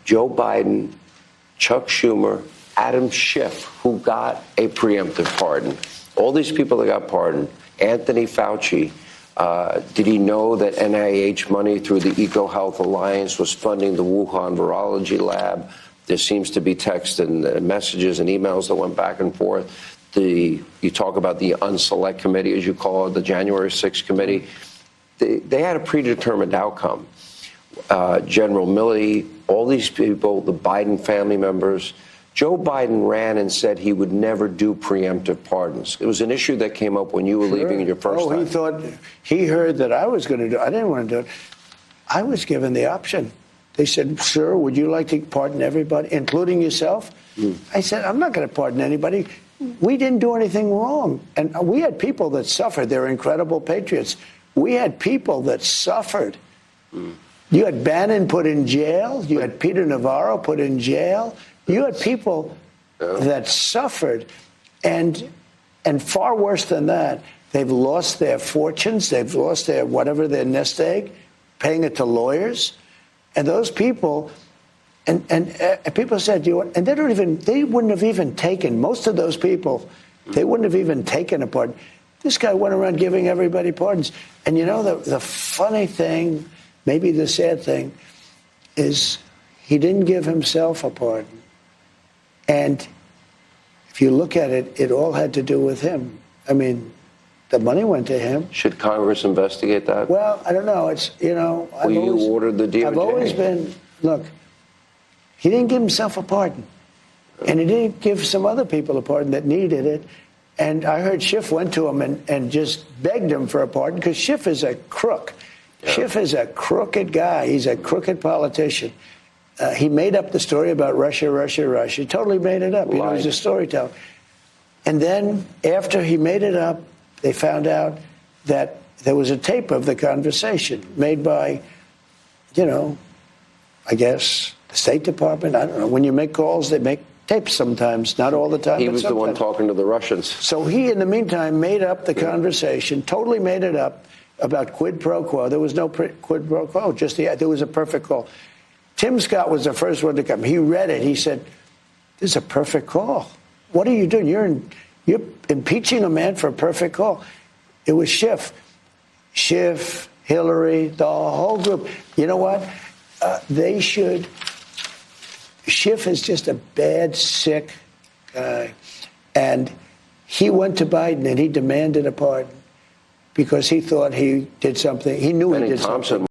Joe Biden, Chuck Schumer, Adam Schiff, who got a preemptive pardon. All these people that got pardoned. Anthony Fauci, did he know that NIH money through the EcoHealth Alliance was funding the Wuhan Virology Lab? There seems to be text and messages and emails that went back and forth. You talk about the Unselect Committee, as you call it, the January 6th committee. They had a predetermined outcome. General Milley, all these people, the Biden family members. Joe Biden ran and said he would never do preemptive pardons. It was an issue that came up when you were leaving in your first time. He thought, he heard that I was going to do it. I didn't want to do it. I was given the option. They said, sir, would you like to pardon everybody, including yourself? I said, I'm not going to pardon anybody. We didn't do anything wrong. And we had people that suffered. They're incredible patriots. We had people that suffered. You had Bannon put in jail. You had Peter Navarro put in jail. You had people that suffered, and far worse than that, they've lost their fortunes, they've lost their whatever, their nest egg, paying it to lawyers, and those people, and people said, and they wouldn't have even taken, most of those people, they wouldn't have even taken a pardon. This guy went around giving everybody pardons, and the funny thing, maybe the sad thing, is he didn't give himself a pardon. And if you look at it, it all had to do with him. I mean, the money went to him. Should Congress investigate that? Well, I don't know. It's, you ordered the DOJ. I've always been, look, he didn't give himself a pardon. And he didn't give some other people a pardon that needed it. And I heard Schiff went to him and just begged him for a pardon, because Schiff is a crook. Yeah. Schiff is a crooked guy. He's a crooked politician. He made up the story about Russia. He totally made it up. He's a storyteller. And then after he made it up, they found out that there was a tape of the conversation made by, I guess, the State Department. I don't know. When you make calls, they make tapes sometimes, not all the time. He was the one talking to the Russians. So he, in the meantime, made up the conversation, totally made it up about quid pro quo. There was no quid pro quo, there was a perfect call. Tim Scott was the first one to come. He read it. He said, this is a perfect call. What are you doing? You're impeaching a man for a perfect call. It was Schiff, Hillary, the whole group. You know what? Schiff is just a bad, sick guy. And he went to Biden and he demanded a pardon because he thought he did something. He knew he did something.